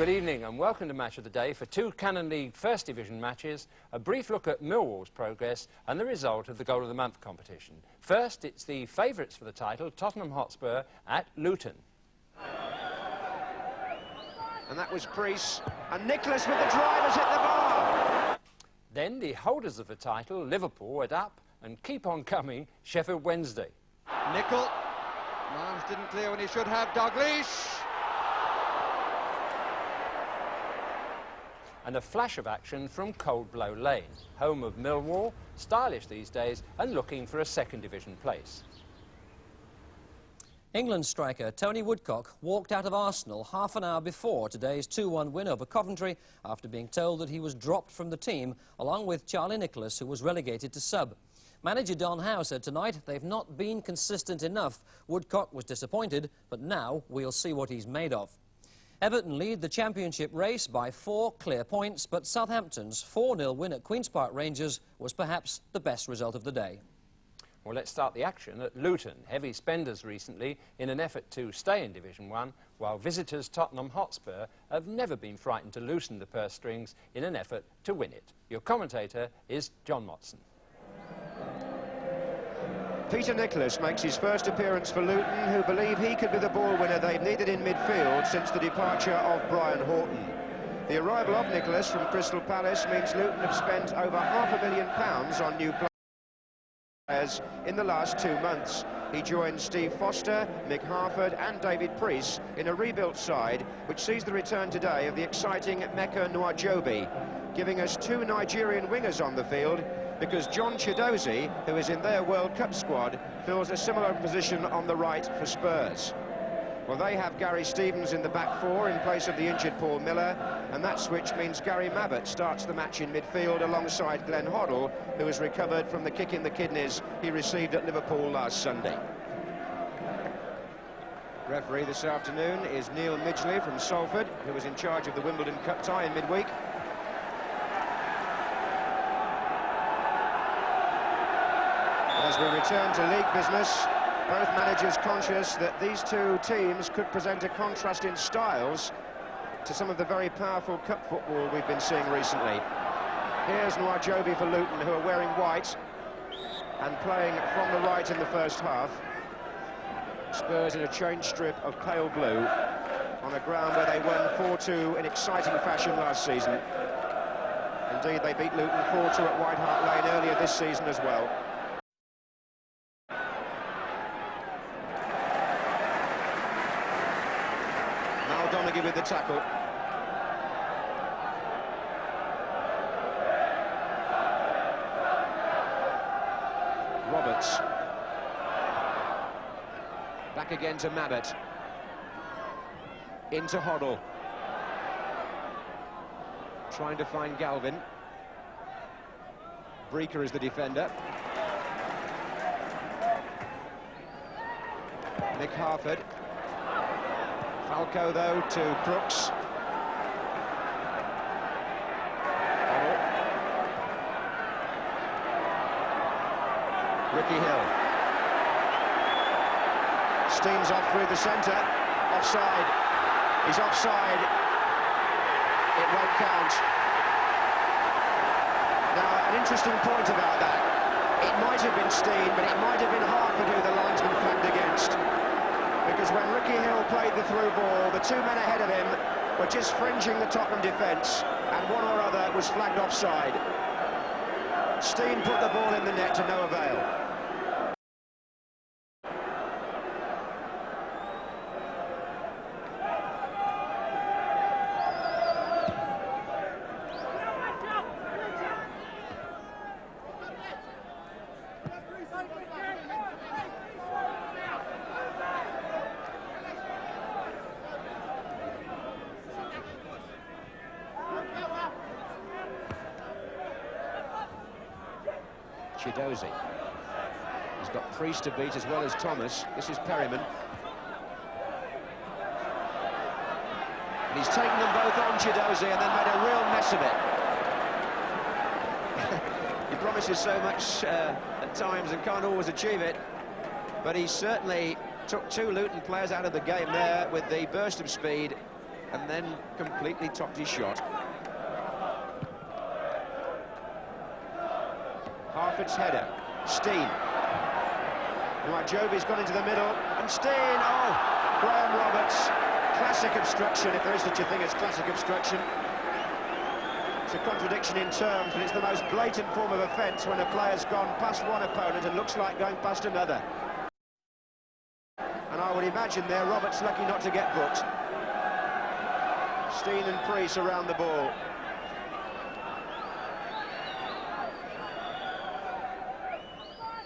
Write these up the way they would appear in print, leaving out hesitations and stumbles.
Good evening and welcome to Match of the Day for two Canon League First Division matches, a brief look at Millwall's progress and the result of the Goal of the Month competition. First, it's the favourites for the title, Tottenham Hotspur at Luton. And that was Priest, and Nicholas with the drive has hit the bar. Then the holders of the title, Liverpool, at up and keep on coming, Sheff Wednesday. Nickel. Miles didn't clear when he should have. Davies. And a flash of action from Cold Blow Lane, home of Millwall, stylish these days and looking for a second division place. England striker Tony Woodcock walked out of Arsenal half an hour before today's 2-1 win over Coventry after being told that he was dropped from the team, along with Charlie Nicholas, who was relegated to sub. Manager Don Howe said tonight they've not been consistent enough. Woodcock was disappointed, but now we'll see what he's made of. Everton lead the championship race by 4 clear points, but Southampton's 4-0 win at Queen's Park Rangers was perhaps the best result of the day. Well, let's start the action at Luton. Heavy spenders recently in an effort to stay in Division 1, while visitors Tottenham Hotspur have never been frightened to loosen the purse strings in an effort to win it. Your commentator is John Motson. Peter Nicholas makes his first appearance for Luton, who believe he could be the ball winner they've needed in midfield since the departure of Brian Horton. The arrival of Nicholas from Crystal Palace means Luton have spent over £500,000 on new players in the last 2 months. He joins Steve Foster, Mick Harford and David Priest in a rebuilt side which sees the return today of the exciting Mecca Nwajobi, giving us 2 Nigerian wingers on the field, because John Chidozie, who is in their World Cup squad, fills a similar position on the right for Spurs. Well, they have Gary Stevens in the back 4 in place of the injured Paul Miller, and that switch means Gary Mabbott starts the match in midfield alongside Glenn Hoddle, who has recovered from the kick in the kidneys he received at Liverpool last Sunday. Referee this afternoon is Neil Midgley from Salford, who was in charge of the Wimbledon Cup tie in midweek. As we return to league business, both managers conscious that these two teams could present a contrast in styles to some of the very powerful cup football we've been seeing recently. Here's Nwajobi for Luton, who are wearing white and playing from the right in the first half. Spurs in a change strip of pale blue on a ground where they won 4-2 in exciting fashion last season. Indeed, they beat Luton 4-2 at White Hart Lane earlier this season as well. Donaghy with the tackle. Roberts. Back again to Mabbott. Into Hoddle. Trying to find Galvin. Breaker is the defender. Mick Harford. Falco, though, to Crooks. Ricky Hill. Steams off through the centre. Offside. He's offside. It won't count. Now, an interesting point about that. It might have been Steen, but it might have been Harford who the linesman flagged against. Because when Ricky Hill played the through ball, the 2 men ahead of him were just fringing the Tottenham defence, and one or other was flagged offside. Steen put the ball in the net to no avail. Chidozie. He's got Priest to beat as well as Thomas. This is Perryman. And he's taken them both on Chidozie and then made a real mess of it. He promises so much at times and can't always achieve it. But he certainly took 2 Luton players out of the game there with the burst of speed and then completely topped his shot. Harford's header, Steen. Joby's gone into the middle, and Steen, oh, Graham Roberts. Classic obstruction, if there is such a thing as classic obstruction. It's a contradiction in terms, but it's the most blatant form of offence when a player's gone past one opponent and looks like going past another. And I would imagine there, Roberts lucky not to get booked. Steen and Priest around the ball.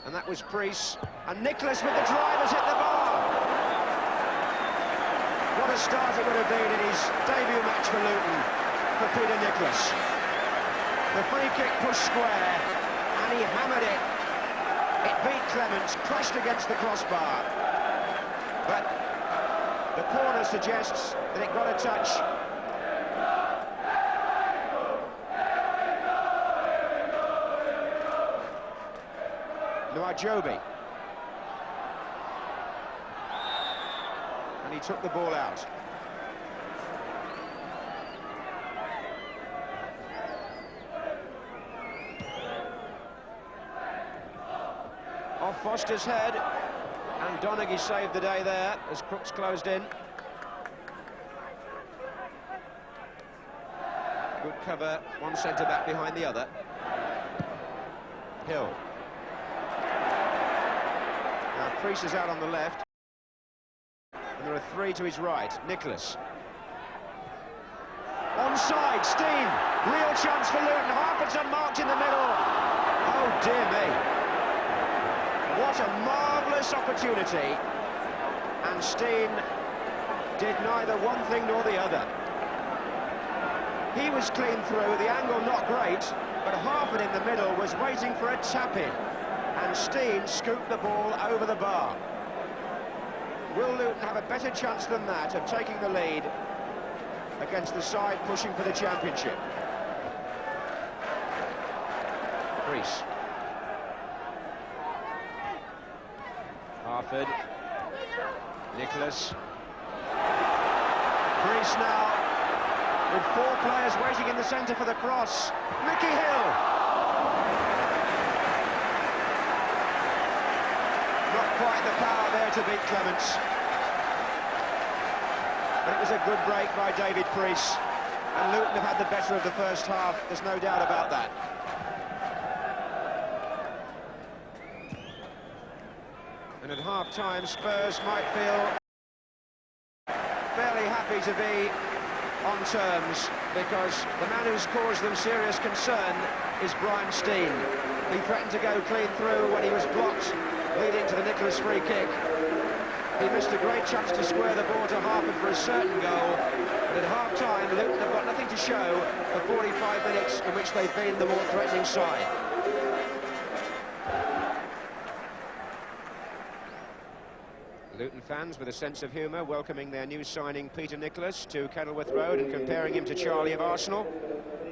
And that was Priest, and Nicholas with the drive has hit the bar. What a start it would have been in his debut match for Luton, for Peter Nicholas. The free kick pushed square, and he hammered it. It beat Clements, crashed against the crossbar. But the corner suggests that it got a touch. Joby. And he took the ball out. Off Foster's head, and Donaghy saved the day there as Crooks closed in. Good cover, one centre-back behind the other. Hill. Now Priest is out on the left, and there are three to his right. Nicholas. Onside, Steen. Real chance for Luton. Harford's unmarked in the middle. Oh dear me. What a marvellous opportunity. And Steen did neither one thing nor the other. He was clean through, the angle not great, but Harford in the middle was waiting for a tap-in. And Steen scooped the ball over the bar. Will Luton have a better chance than that of taking the lead against the side pushing for the championship? Priest. Harford. Nicholas. Priest now with four players waiting in the centre for the cross. Mickey Hill. Not quite the power there to beat Clements. But it was a good break by David Priest. And Luton have had the better of the first half, there's no doubt about that. And at half-time, Spurs might feel fairly happy to be on terms, because the man who's caused them serious concern is Brian Steen. He threatened to go clean through when he was blocked, leading to the Nicholas free kick. He missed a great chance to square the ball to Harford for a certain goal. But at half-time, Luton have got nothing to show for 45 minutes in which they've been the more threatening side. Luton fans with a sense of humour welcoming their new signing Peter Nicholas to Kenilworth Road and comparing him to Charlie of Arsenal.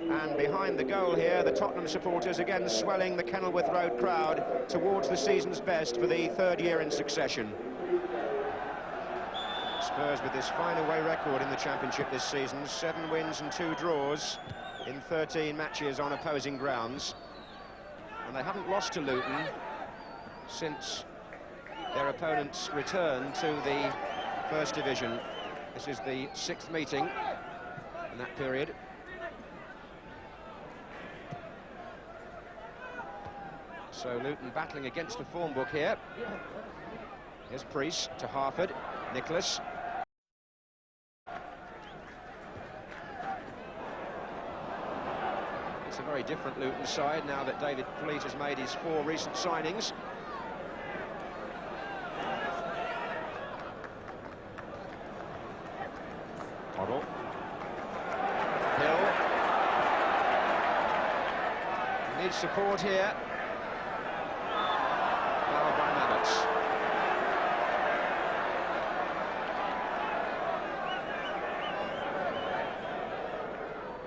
And behind the goal here, the Tottenham supporters again swelling the Kenilworth Road crowd towards the season's best for the third year in succession. Spurs with this fine away record in the Championship this season, 7 wins and 2 draws in 13 matches on opposing grounds. And they haven't lost to Luton since their opponents returned to the First Division. This is the 6th meeting in that period. So Luton battling against the form book here. Here's Priest to Harford, Nicholas. It's a very different Luton side now that David Pleat has made his 4 recent signings. Hoddle. Hill. Needs support here. Foul by Motson.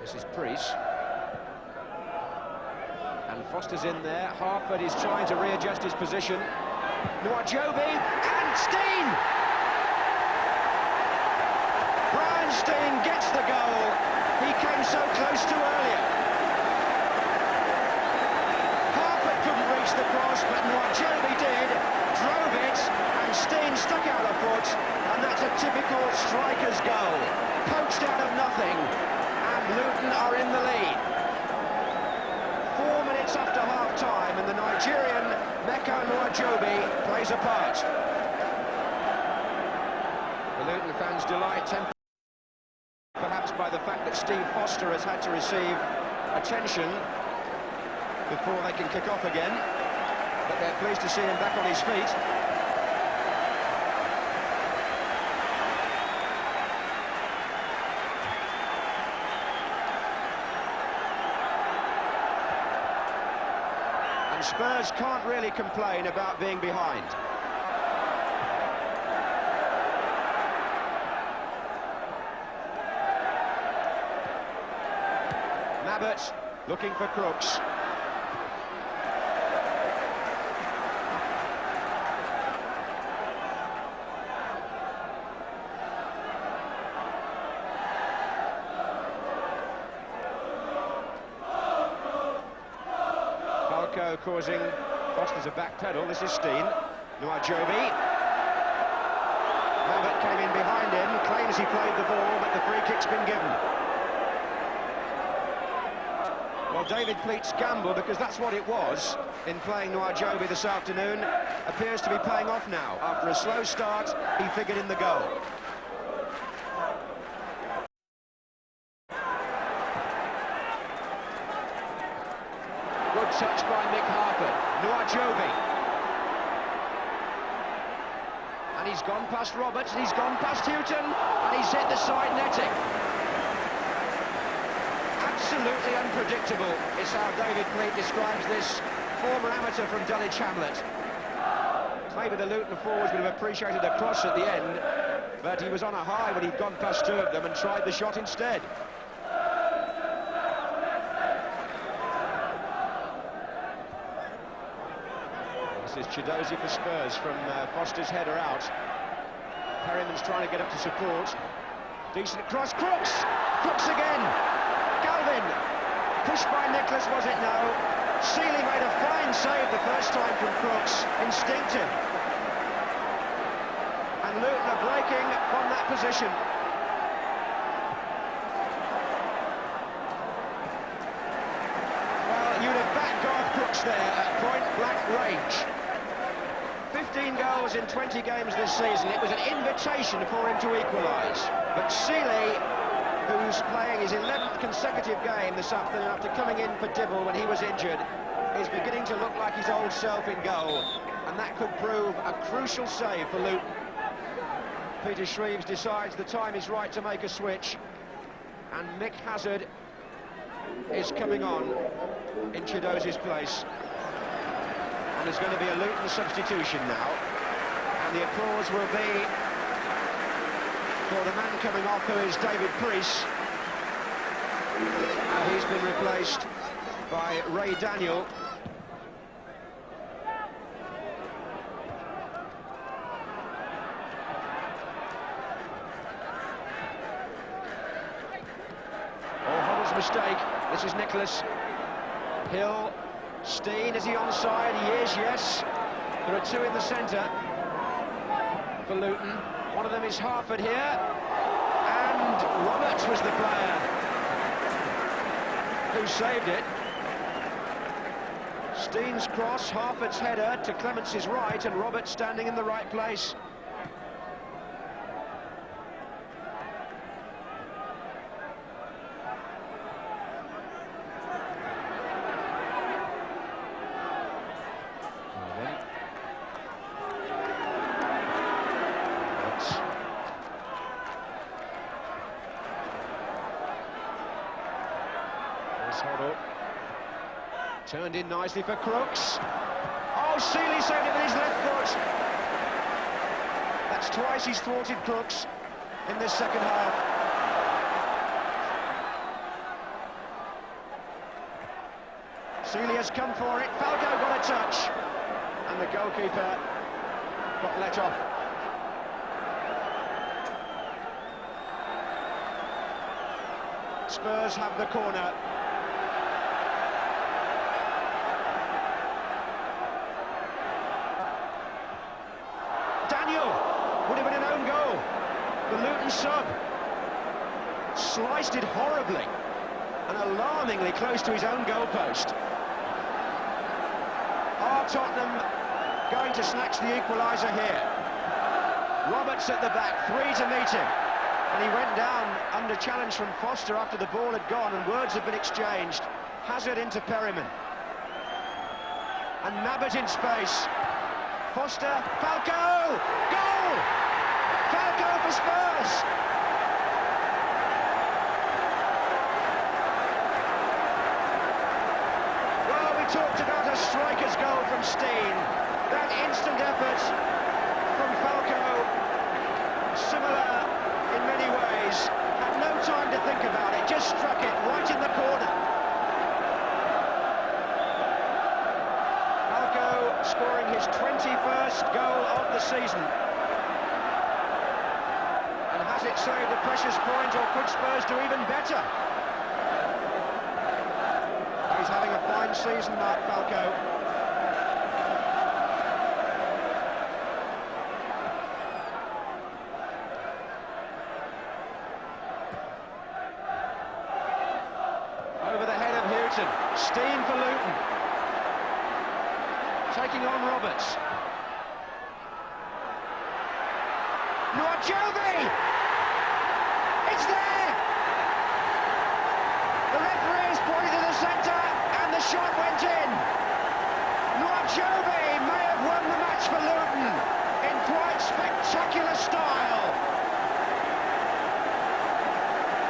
This is Priest. And Foster's in there. Harford is trying to readjust his position. Joby and Steen! Brian And Steen gets the goal. He came so close to earlier. Harper couldn't reach the cross, but Nwajobi did, drove it, and Steen stuck out a foot, and that's a typical striker's goal. Poached out of nothing, and Luton are in the lead. 4 minutes after half-time, and the Nigerian Mecca Nwajobi plays a part. The Luton fans delight perhaps by the fact that Steve Foster has had to receive attention before they can kick off again, but they're pleased to see him back on his feet. And Spurs can't really complain about being behind. Abbott looking for Crooks. Falco causing Foster's a back pedal. This is Steen. Nwajobi. Abbott came in behind him, claims he played the ball, but the free kick's been given. Well, David Pleat's gamble, because that's what it was in playing Nwajobi this afternoon, appears to be paying off now. After a slow start, he figured in the goal. Good touch by Mick Harper. Nwajobi. And he's gone past Roberts, and he's gone past Houghton, and he's hit the side netting. Absolutely unpredictable is how David Pleat describes this former amateur from Dulwich Hamlet. Maybe the Luton forwards would have appreciated a cross at the end, but he was on a high when he'd gone past two of them and tried the shot instead. This is Chidozie for Spurs from Foster's header out. Perryman's trying to get up to support. Decent cross, Crooks! Crooks again! Galvin, pushed by Nicholas, was it? No. Seeley made a fine save the first time from Crooks, instinctive. And Luton are breaking from that position. Well, you'd have backed Garth Crooks there at point-blank range. 15 goals in 20 games this season. It was an invitation for him to equalise. But Seeley, who's playing his 11th consecutive game this afternoon after coming in for Dibble when he was injured, is beginning to look like his old self in goal, and that could prove a crucial save for Luton. Peter Shreeves decides the time is right to make a switch, and Mick Hazard is coming on in Chidozie's place. And there's going to be a Luton substitution now, and the applause will be for the man coming off, who is David Priest. He's been replaced by Ray Daniel. Oh, Huddle's mistake. This is Nicholas. Hill, Steen, is he onside? He is, yes. There are two in the centre for Luton. One of them is Harford here, and Roberts was the player who saved it. Steen's cross, Harford's header to Clemence's right, and Roberts standing in the right place. Hoddle. Turned in nicely for Crooks. Oh, Seeley saved it with his left foot. That's twice he's thwarted Crooks in this second half. Seeley has come for it. Falco got a touch, and the goalkeeper got let off. Spurs have the corner. Daniel would have been an own goal. The Luton sub sliced it horribly and alarmingly close to his own goalpost. Are Tottenham going to snatch the equaliser here? Roberts at the back, three to meet him. And he went down under challenge from Foster after the ball had gone and words had been exchanged. Hazard into Perryman. And Nabbit in space. Foster, Falco! Goal! Falco for Spurs! Well, we talked about a striker's goal from Steen. That instant effort from Falco, similar in many ways, had no time to think about it, just struck it right in the corner. Falco scoring his 21st goal of the season. And has it saved a precious point, or could Spurs do even better? He's having a fine season, Mark Falco. Steen for Luton. Taking on Roberts. Nuajobi! It's there! The referee has pointed to the centre and the shot went in. Nuajobi may have won the match for Luton in quite spectacular style.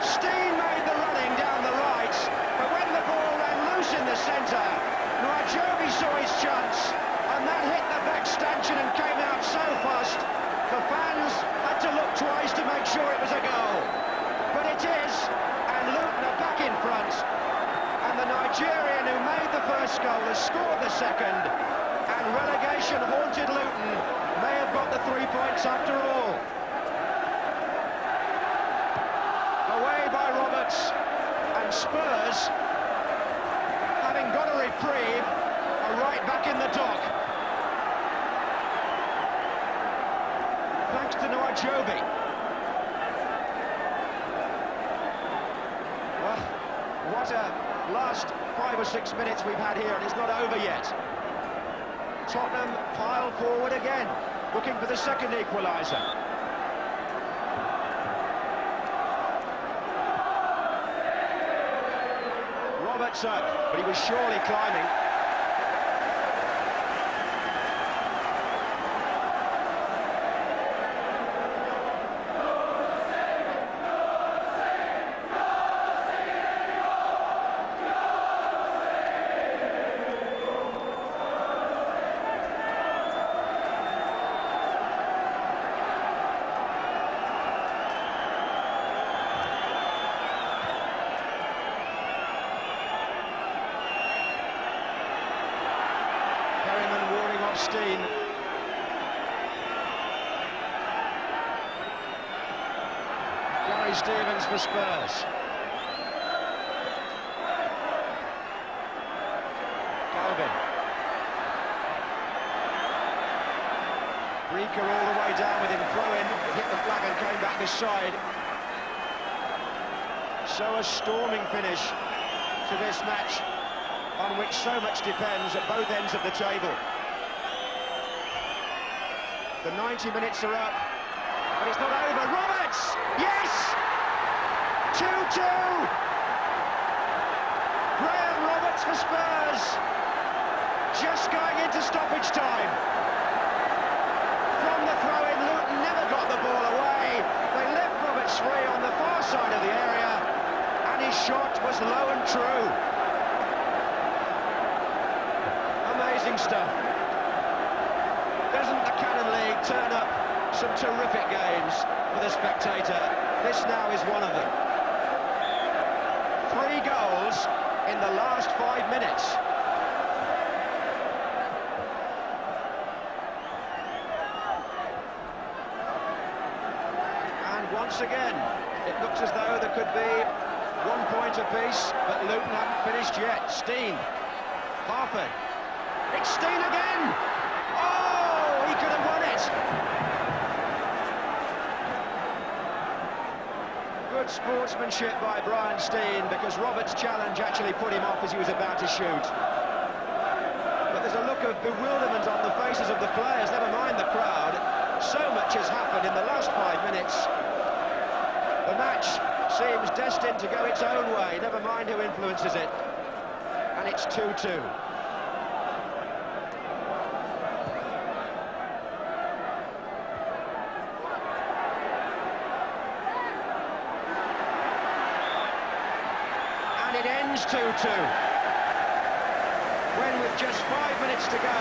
Steen made the running down the right, but when the ball ran loose in the centre, Nuajobi saw his chance, and that hit the back stanchion and came out so fast, the fans had to look twice to make sure it was a goal. But it is, and Luton are back in front, and the Nigerian who made the first goal has scored the second, and relegation-haunted Luton may have got the 3 points after all. Away by Roberts, and Spurs, having got a reprieve, are right back in the dock. Thanks to Nuajobi. Well, what a last 5 or 6 minutes we've had here, and it's not over yet. Tottenham pile forward again, looking for the second equaliser. Roberts up, but he was surely climbing. Steen. Gary Stevens for Spurs. Calvin. Breaker all the way down with him, throw-in, hit the flag and came back this side. So a storming finish to this match, on which so much depends at both ends of the table. The 90 minutes are up, but it's not over. Roberts! Yes! 2-2! Graham Roberts for Spurs. Just going into stoppage time. From the throw-in, Luton never got the ball away. They left Roberts free on the far side of the area, and his shot was low and true. Amazing stuff. Doesn't the Cannon League turn up some terrific games for the spectator? This now is one of them. 3 goals in the last 5 minutes. And once again, it looks as though there could be 1 point apiece, but Luton haven't finished yet. Steen, Harford, it's Steen again! Oh, he could have won it! Good sportsmanship by Brian Steen, because Roberts' challenge actually put him off as he was about to shoot. But there's a look of bewilderment on the faces of the players, never mind the crowd. So much has happened in the last 5 minutes. The match seems destined to go its own way, never mind who influences it. And it's 2-2. And it ends 2-2. When with just 5 minutes to go,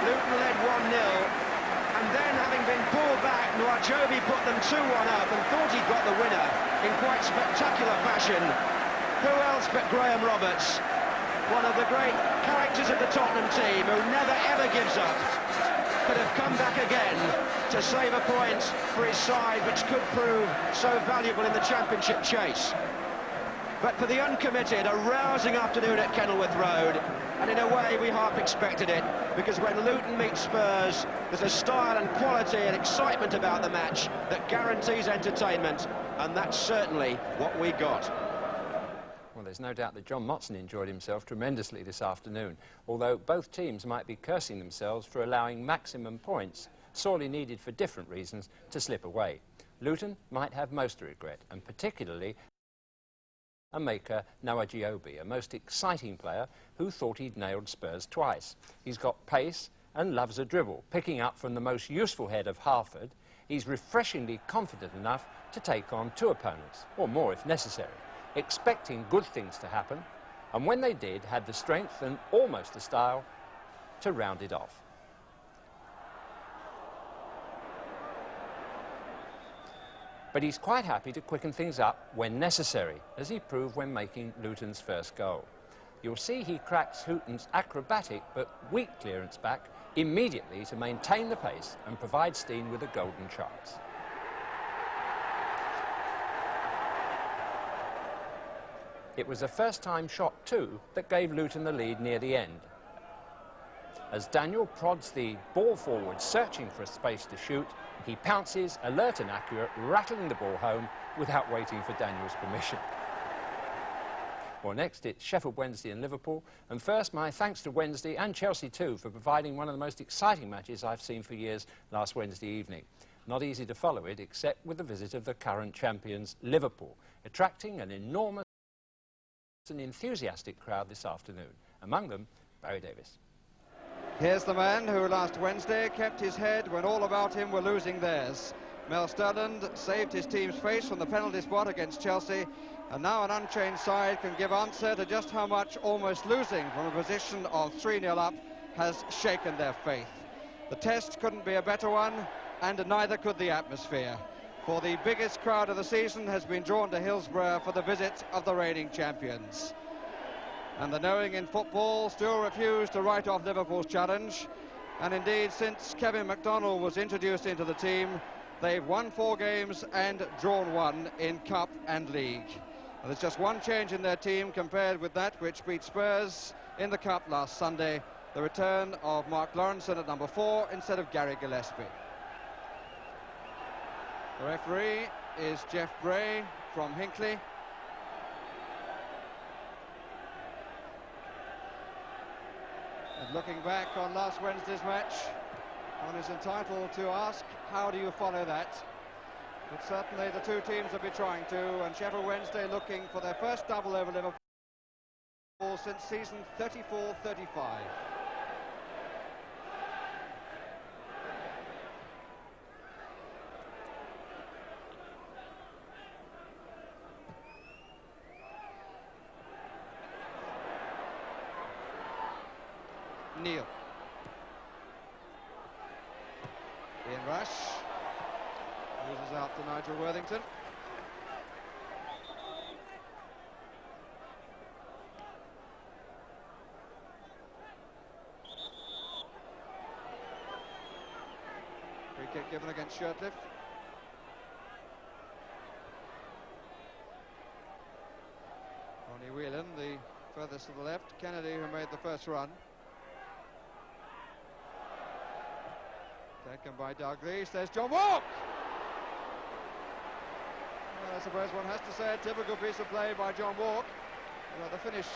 Luton led 1-0. And then, having been pulled back, Nwajobi put them 2-1 up and thought he'd got the winner in quite spectacular fashion. Who else but Graham Roberts, one of the great characters of the Tottenham team, who never ever gives up, could have come back again to save a point for his side, which could prove so valuable in the championship chase. But for the uncommitted, a rousing afternoon at Kenilworth Road, and in a way we half expected it, because when Luton meets Spurs, there's a style and quality and excitement about the match that guarantees entertainment, and that's certainly what we got. Well, there's no doubt that John Motson enjoyed himself tremendously this afternoon, although both teams might be cursing themselves for allowing maximum points, sorely needed for different reasons, to slip away. Luton might have most to regret, and particularly a maker, Nwajobi, a most exciting player who thought he'd nailed Spurs twice. He's got pace and loves a dribble, picking up from the most useful head of Harford. He's refreshingly confident enough to take on 2 opponents, or more if necessary, expecting good things to happen, and when they did, had the strength and almost the style to round it off. But he's quite happy to quicken things up when necessary, as he proved when making Luton's first goal. You'll see he cracks Houghton's acrobatic but weak clearance back immediately to maintain the pace and provide Steen with a golden chance. It was a first-time shot too that gave Luton the lead near the end. As Daniel prods the ball forward, searching for a space to shoot, he pounces, alert and accurate, rattling the ball home without waiting for Daniel's permission. Well, next it's Sheffield Wednesday and Liverpool, and first my thanks to Wednesday and Chelsea too for providing one of the most exciting matches I've seen for years last Wednesday evening. Not easy to follow it, except with the visit of the current champions Liverpool, attracting an enormous and enthusiastic crowd this afternoon. Among them, Barry Davies. Here's the man who last Wednesday kept his head when all about him were losing theirs. Mel Sterland saved his team's face from the penalty spot against Chelsea, and now an unchanged side can give answer to just how much almost losing from a position of 3-0 up has shaken their faith. The test couldn't be a better one, and neither could the atmosphere, for the biggest crowd of the season has been drawn to Hillsborough for the visit of the reigning champions. And the knowing in football still refuse to write off Liverpool's challenge, and indeed since Kevin McDonald was introduced into the team, they've won 4 games and drawn 1 in Cup and League. And there's just one change in their team compared with that which beat Spurs in the Cup last Sunday, the return of Mark Lawrenson at number 4 instead of Gary Gillespie. The referee is Jeff Bray from Hinckley. And looking back on last Wednesday's match, one is entitled to ask, how do you follow that? But certainly the two teams will be trying to, and Sheffield Wednesday looking for their first double over Liverpool since season 34-35. Neil. Ian Rush loses out to Nigel Worthington. Free kick given against Shirtliff. furthest to the left, Kennedy, who made the first run. Taken by Davies. There's John Walk! Well, I suppose one has to say a typical piece of play by John Walk. Well, the finish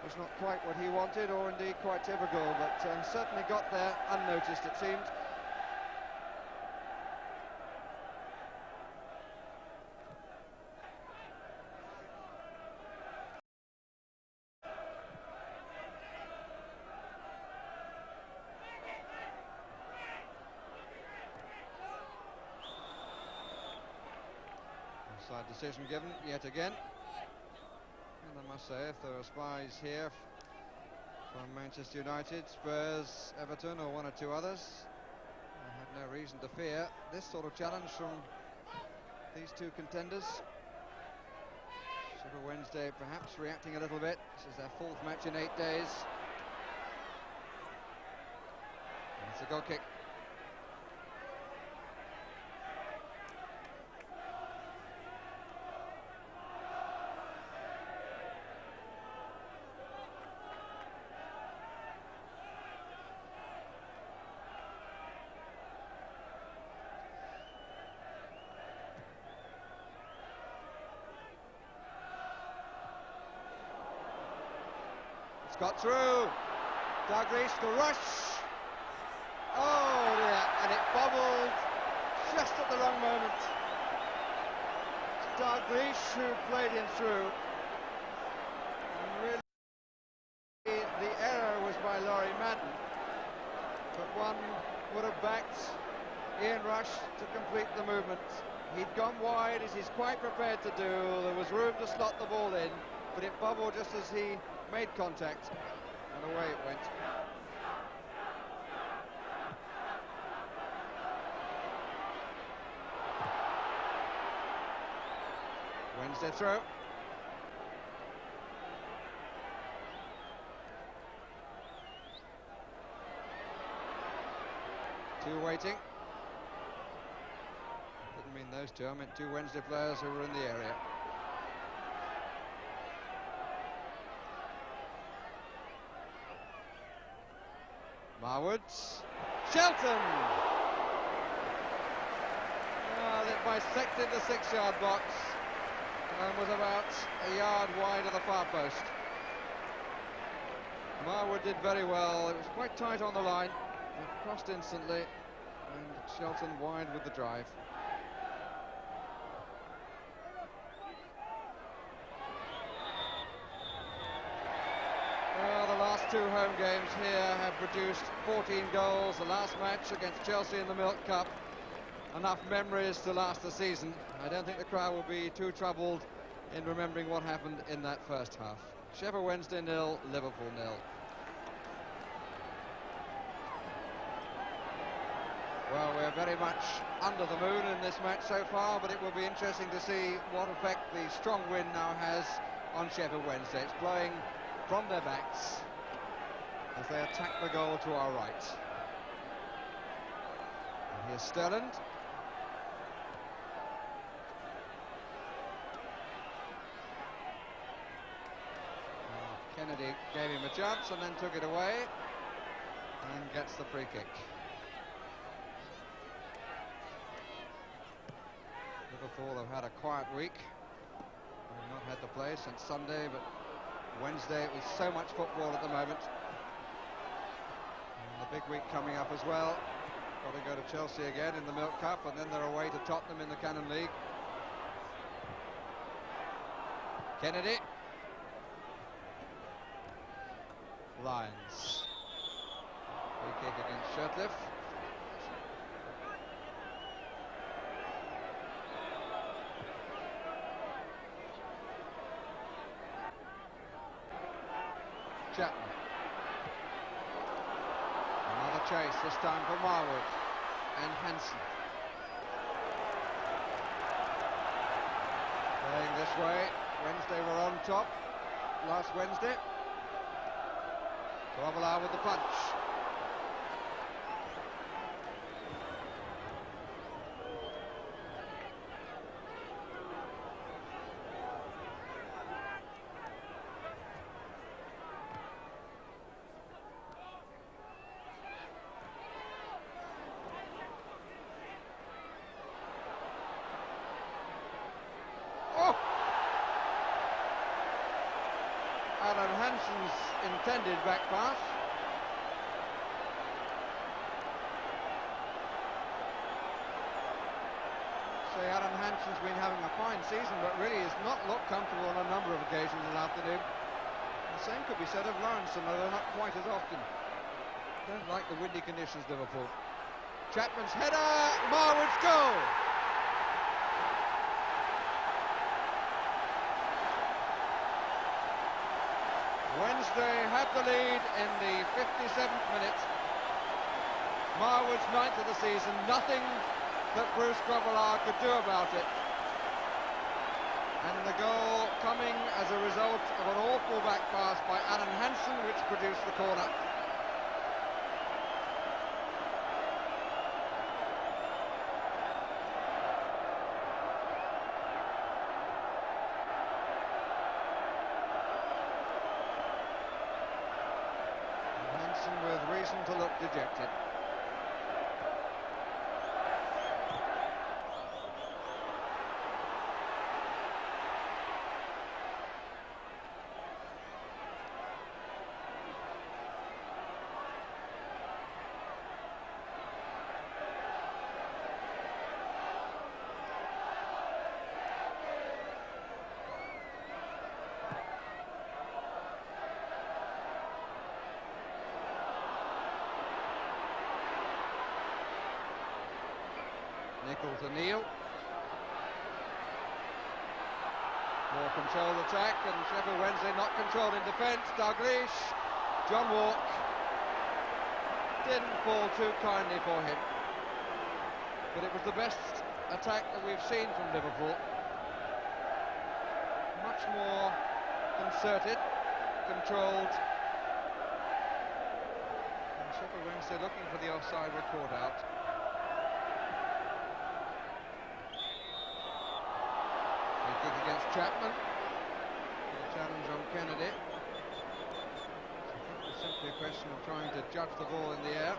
was not quite what he wanted, or indeed quite typical, but certainly got there unnoticed, it seemed. Offside decision given yet again. And I must say, if there are spies here from Manchester United, Spurs, Everton, or one or two others, I have no reason to fear this sort of challenge from these two contenders. Sheff Wednesday perhaps reacting a little bit. This is their 4th match in 8 days. And it's a goal kick. Got through. Davies to rush. Oh dear, and it bobbled just at the wrong moment. Davies who played him through. And really, the error was by Laurie Madden, but one would have backed Ian Rush to complete the movement. He'd gone wide, as he's quite prepared to do. There was room to slot the ball in, but it bubbled just as he made contact, and away it went. Wednesday throw. Two waiting. Didn't mean those two, I meant two Wednesday players who were in the area. Marwoods, Shelton! It bisected the 6-yard box and was about a yard wide of the far post. Marwood did very well. It was quite tight on the line. It crossed instantly, and Shelton wide with the drive. Two home games here have produced 14 goals. The last match against Chelsea in the Milk Cup, enough memories to last the season. I don't think the crowd will be too troubled in remembering what happened in that first half. Sheff Wednesday 0, Liverpool 0. Well, we're very much under the moon in this match so far, but it will be interesting to see what effect the strong wind now has on Sheff Wednesday. It's blowing from their backs as they attack the goal to our right. And here's Sterland. Kennedy gave him a chance and then took it away and gets the free kick. Liverpool have had a quiet week. They've not had to play since Sunday, but Wednesday it was so much football at the moment. The big week coming up as well. Got to go to Chelsea again in the Milk Cup, and then they're away to Tottenham in the Cannon League. Kennedy. Lyons. Free kick against Shirtliff. Chapman. Another chase, this time for Marwood and Hansen. Playing this way, Wednesday were on top last Wednesday. Toavola with the punch. Splendid back pass. Say Alan Hansen's been having a fine season, but really has not looked comfortable on a number of occasions this afternoon. The same could be said of Lawrenson, although not quite as often. Don't like the windy conditions, Liverpool. Chapman's header, Marwood's goal! Wednesday had the lead in the 57th minute. Marwood's 9th of the season, nothing that Bruce Grobbelaar could do about it. And the goal coming as a result of an awful back pass by Alan Hansen, which produced the corner. Hansen with reason to look dejected. Nickel to Neil. More controlled attack, and Sheffield Wednesday not controlled in defence. Dalglish, John Walk. Didn't fall too kindly for him. But it was the best attack that we've seen from Liverpool. Much more concerted, controlled. And Sheffield Wednesday looking for the offside record out. Kick against Chapman. The challenge on Kennedy. I think it's simply a question of trying to judge the ball in the air.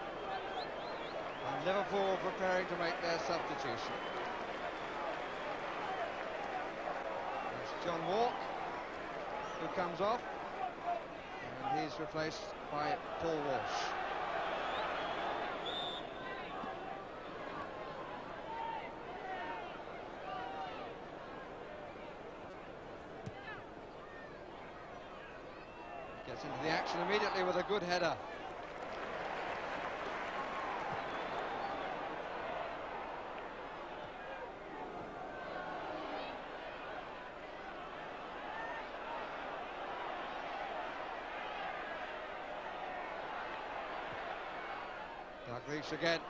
And Liverpool preparing to make their substitution. It's John Walk who comes off, and he's replaced by Paul Walsh. Gets into the action immediately with a good header. Dalglish again.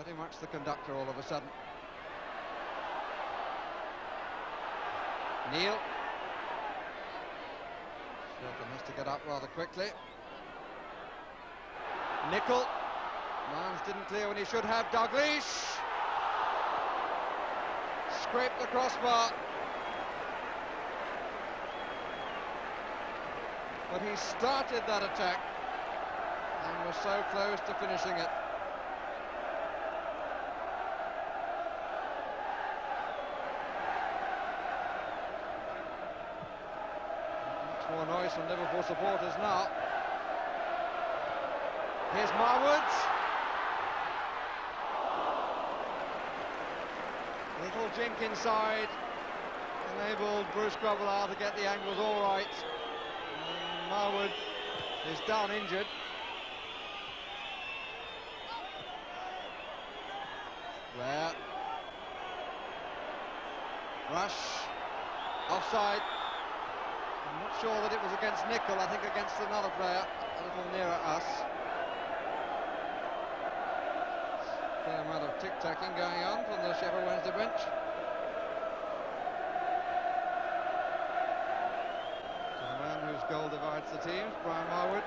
Very much the conductor all of a sudden. Neil. Shelton has to get up rather quickly. Nickel. Mans didn't clear when he should have. Dalglish. Scraped the crossbar. But he started that attack and was so close to finishing it. More noise from Liverpool supporters now. Here's Marwood. Little jink inside enabled Bruce Grobbelaar to get the angles all right. And Marwood is down injured. Blair. Rush. Offside. I'm not sure that it was against Nickel, I think against another player a little nearer us. Fair amount of tic-tacking going on from the Sheffield Wednesday bench. So the man whose goal divides the teams, Brian Marwood.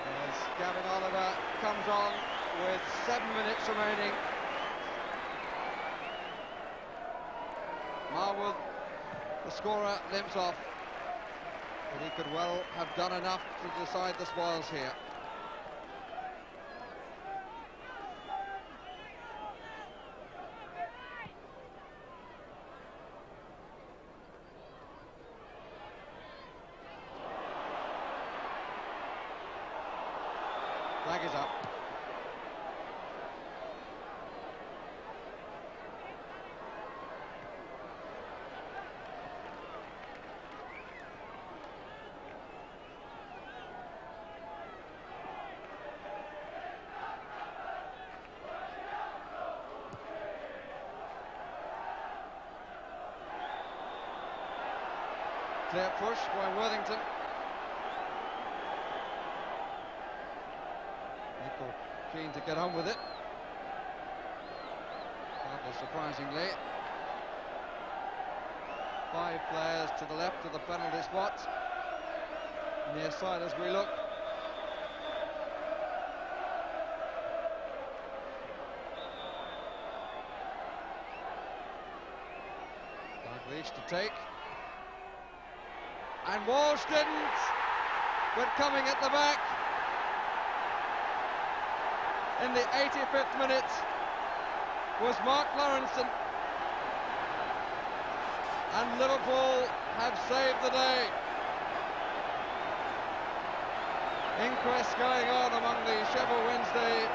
As Gavin Oliver comes on with 7 minutes remaining. Marwood, the scorer, limps off, but he could well have done enough to decide the spoils here. flag is up. Clear push by Worthington. Nicol keen to get on with it. Rather surprisingly. 5 players to the left of the penalty spot. Near side as we look. Davies to take. And Walsh didn't, but coming at the back in the 85th minute was Mark Lawrenson, and Liverpool have saved the day. Inquest going on among the Sheff Wednesday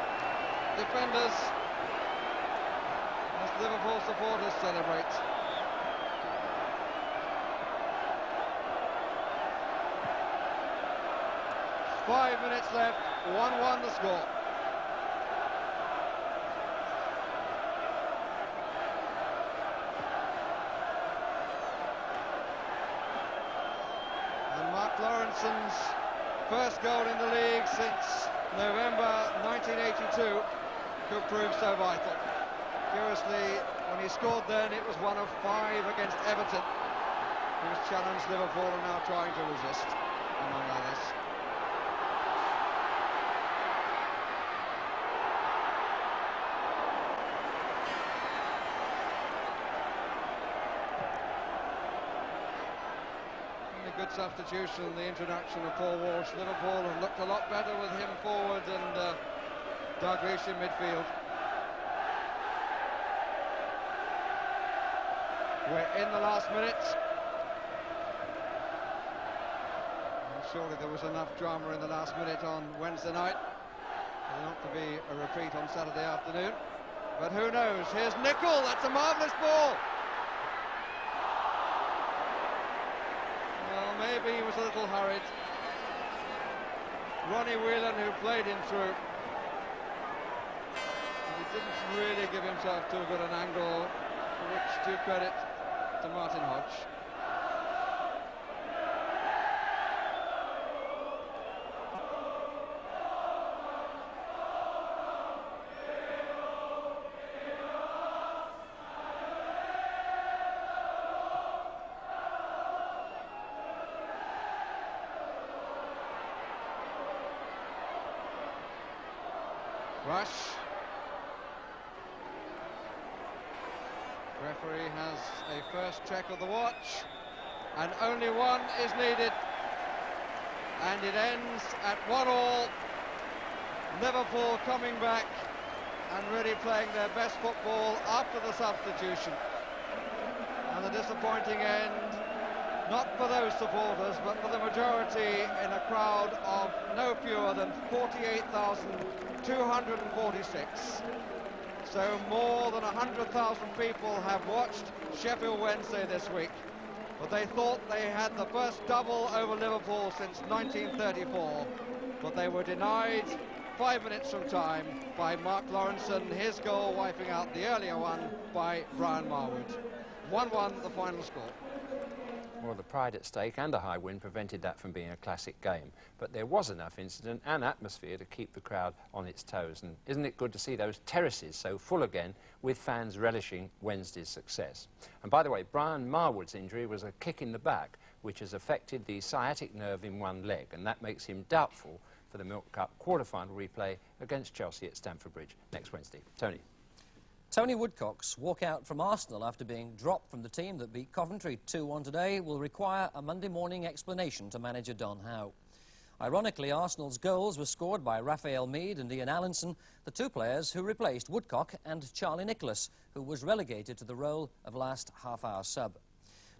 defenders as Liverpool supporters celebrate. 5 minutes left, 1-1 the score. And Mark Lawrenson's first goal in the league since November 1982 could prove so vital. Curiously, when he scored then, it was one of 5 against Everton, who's challenged Liverpool and now trying to resist, among others. Good substitution, the introduction of Paul Walsh. Liverpool have looked a lot better with him forward and Davies in midfield. We're in the last minutes. And surely there was enough drama in the last minute on Wednesday night. There's not to be a repeat on Saturday afternoon. But who knows? Here's Nicol, that's a marvellous ball. Maybe he was a little hurried. Ronnie Whelan, who played him through, he didn't really give himself too good an angle, for which due credit to Martin Hodge. Rush. Referee has a first check of the watch, and only one is needed, and it ends at 1-1. Liverpool coming back and really playing their best football after the substitution. And a disappointing end, not for those supporters, but for the majority in a crowd of no fewer than 48,246. So more than 100,000 people have watched Sheffield Wednesday this week, but they thought they had the first double over Liverpool since 1934, but they were denied 5 minutes from time by Mark Lawrenson, his goal wiping out the earlier one by Brian Marwood. 1-1 the final score. Well, the pride at stake and a high wind prevented that from being a classic game. But there was enough incident and atmosphere to keep the crowd on its toes. And isn't it good to see those terraces so full again, with fans relishing Wednesday's success? And by the way, Brian Marwood's injury was a kick in the back, which has affected the sciatic nerve in one leg, and that makes him doubtful for the Milk Cup quarter-final replay against Chelsea at Stamford Bridge next Wednesday. Tony. Tony Woodcock's walkout from Arsenal after being dropped from the team that beat Coventry 2-1 today will require a Monday morning explanation to manager Don Howe. Ironically, Arsenal's goals were scored by Raphael Meade and Ian Allinson, the two players who replaced Woodcock and Charlie Nicholas, who was relegated to the role of last half-hour sub.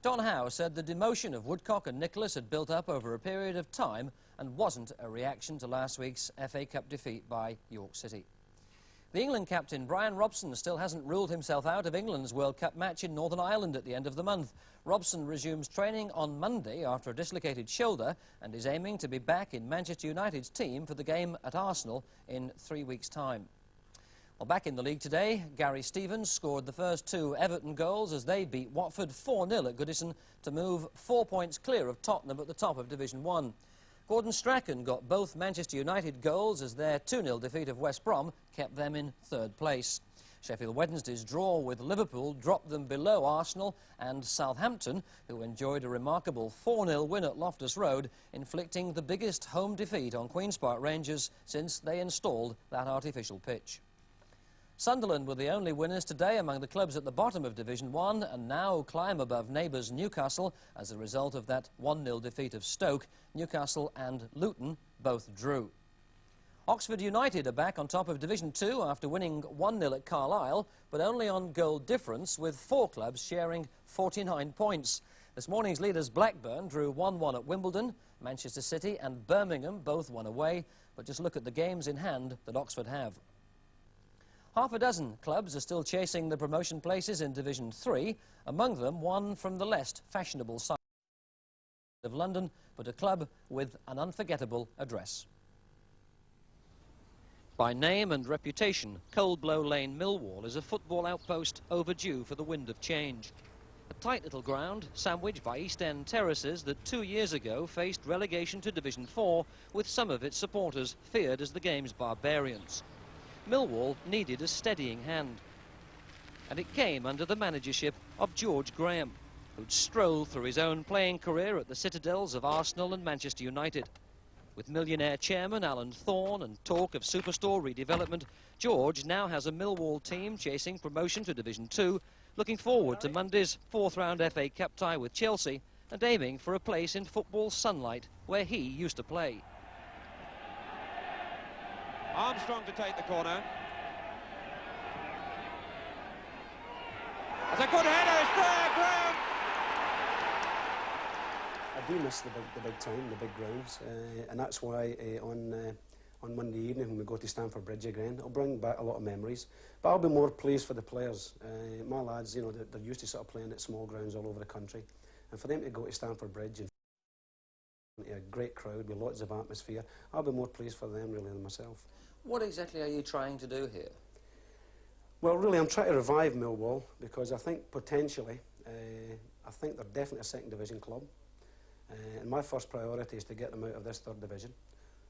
Don Howe said the demotion of Woodcock and Nicholas had built up over a period of time and wasn't a reaction to last week's FA Cup defeat by York City. The England captain Brian Robson still hasn't ruled himself out of England's World Cup match in Northern Ireland at the end of the month. Robson resumes training on Monday after a dislocated shoulder and is aiming to be back in Manchester United's team for the game at Arsenal in 3 weeks' time. Well, back in the league today, Gary Stevens scored the first 2 Everton goals as they beat Watford 4-0 at Goodison to move 4 points clear of Tottenham at the top of Division 1. Gordon Strachan got both Manchester United goals as their 2-0 defeat of West Brom kept them in 3rd place. Sheffield Wednesday's draw with Liverpool dropped them below Arsenal and Southampton, who enjoyed a remarkable 4-0 win at Loftus Road, inflicting the biggest home defeat on Queen's Park Rangers since they installed that artificial pitch. Sunderland were the only winners today among the clubs at the bottom of Division 1 and now climb above neighbours Newcastle as a result of that 1-0 defeat of Stoke. Newcastle and Luton both drew. Oxford United are back on top of Division 2 after winning 1-0 at Carlisle, but only on goal difference, with 4 clubs sharing 49 points. This morning's leaders Blackburn drew 1-1 at Wimbledon. Manchester City and Birmingham both won away, but just look at the games in hand that Oxford have. Half a dozen clubs are still chasing the promotion places in Division 3, among them one from the less fashionable side of London, but a club with an unforgettable address. By name and reputation, Coldblow Lane Millwall is a football outpost overdue for the wind of change. A tight little ground, sandwiched by East End terraces that 2 years ago faced relegation to Division 4, with some of its supporters feared as the game's barbarians. Millwall needed a steadying hand, and it came under the managership of George Graham, who'd strolled through his own playing career at the citadels of Arsenal and Manchester United. With millionaire chairman Alan Thorne and talk of superstore redevelopment, George now has a Millwall team chasing promotion to Division 2, looking forward to Monday's 4th round FA Cup tie with Chelsea and aiming for a place in football's sunlight where he used to play. Armstrong to take the corner. It's a good header, it's there, Graham! I do miss the big time, the big grounds, and that's why on Monday evening when we go to Stamford Bridge again, it'll bring back a lot of memories. But I'll be more pleased for the players. My lads, you know, they're used to sort of playing at small grounds all over the country, and for them to go to Stamford Bridge and a great crowd with lots of atmosphere, I'll be more pleased for them really than myself. What exactly are you trying to do here? Well, really, I'm trying to revive Millwall because I think potentially, I think they're definitely a second division club. And my first priority is to get them out of this 3rd division.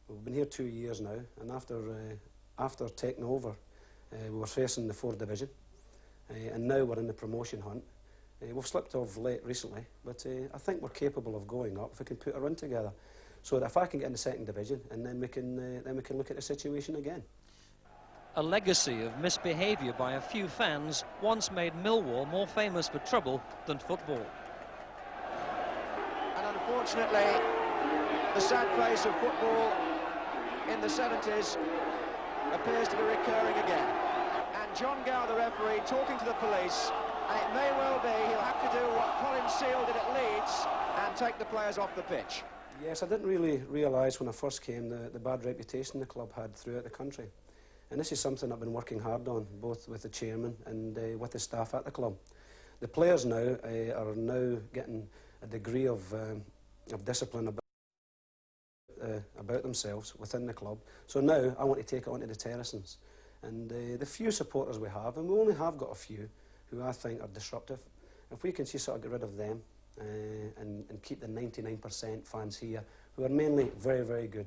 We've been here 2 years now, and after taking over, we were facing the 4th division, and now we're in the promotion hunt. We've slipped off late recently, but I think we're capable of going up if we can put a run together. So that if I can get in the 2nd division, and then we can look at the situation again. A legacy of misbehaviour by a few fans once made Millwall more famous for trouble than football. And unfortunately, the sad face of football in the 70s appears to be recurring again. And John Gow, the referee, talking to the police, and it may well be he'll have to do what Colin Seal did at Leeds and take the players off the pitch. Yes, I didn't really realise when I first came the bad reputation the club had throughout the country. And this is something I've been working hard on, both with the chairman and with the staff at the club. The players now are now getting a degree of discipline about themselves within the club. So now I want to take it onto the terraces. And the few supporters we have, and we only have got a few, who I think are disruptive, if we can sort of get rid of them and keep the 99% fans here, who are mainly very, very good,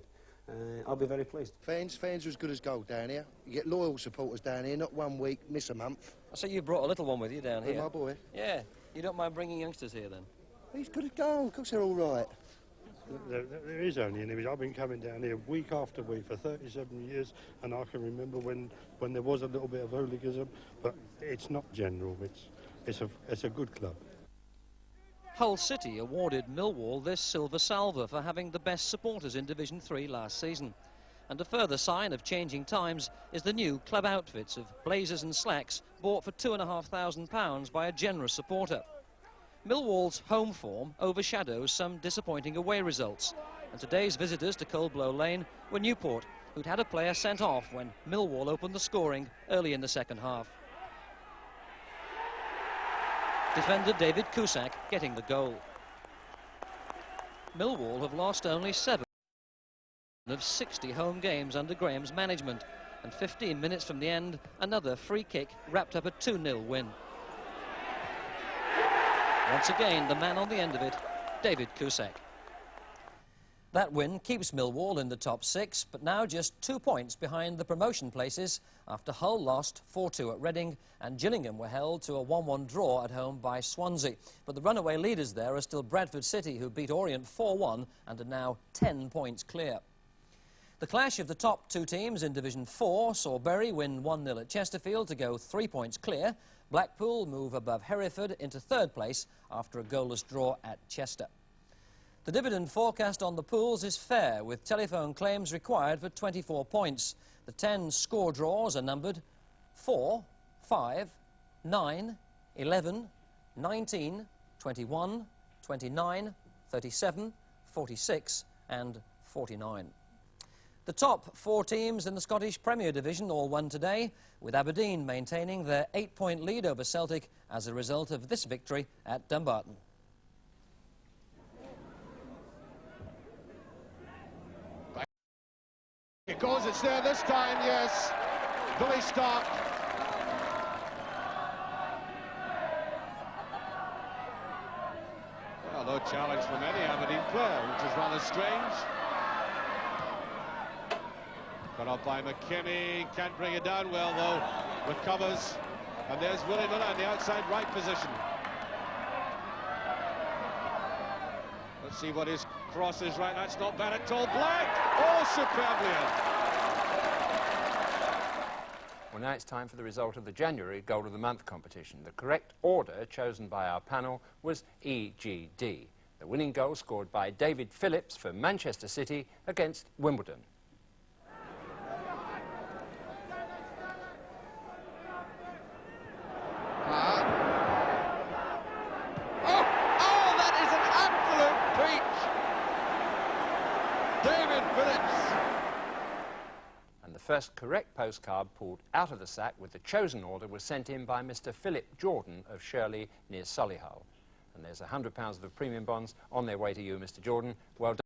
I'll be very pleased. Fans are as good as gold down here. You get loyal supporters down here, not 1 week, miss a month. I see you brought a little one with you down here. My boy. Yeah, you don't mind bringing youngsters here then? He's good as gold, of course they're all right. There is only an image. I've been coming down here week after week for 37 years, and I can remember when there was a little bit of hooliganism, but it's not general. It's a good club. Hull City awarded Millwall this silver salver for having the best supporters in Division 3 last season. And a further sign of changing times is the new club outfits of blazers and slacks bought for £2,500 by a generous supporter. Millwall's home form overshadows some disappointing away results. And today's visitors to Coldblow Lane were Newport, who'd had a player sent off when Millwall opened the scoring early in the second half. Defender David Cusack getting the goal. Millwall have lost only 7 of 60 home games under Graham's management, and 15 minutes from the end, another free kick wrapped up a 2-0 win. Once again, the man on the end of it, David Cusack. That win keeps Millwall in the top 6, but now just 2 points behind the promotion places after Hull lost 4-2 at Reading and Gillingham were held to a 1-1 draw at home by Swansea. But the runaway leaders there are still Bradford City, who beat Orient 4-1 and are now 10 points clear. The clash of the top 2 teams in Division 4 saw Bury win 1-0 at Chesterfield to go 3 points clear. Blackpool move above Hereford into 3rd place after a goalless draw at Chester. The dividend forecast on the pools is fair, with telephone claims required for 24 points. The 10 score draws are numbered 4, 5, 9, 11, 19, 21, 29, 37, 46 and 49. The top 4 teams in the Scottish Premier Division all won today, with Aberdeen maintaining their 8-point lead over Celtic as a result of this victory at Dumbarton. It goes, it's there this time, yes. Billy Stark. Well, no challenge from any Aberdeen player, which is rather strange. Got up by McKinney, can't bring it down well though, recovers, and there's Willie Miller in the outside right position. Let's see what his cross is right now. It's not bad at all. Black! Oh, superbly in. Well, now it's time for the result of the January Goal of the Month competition. The correct order chosen by our panel was EGD. The winning goal scored by David Phillips for Manchester City against Wimbledon. First correct postcard pulled out of the sack with the chosen order was sent in by Mr. Philip Jordan of Shirley near Solihull. And there's £100 of premium bonds on their way to you, Mr. Jordan. Well done.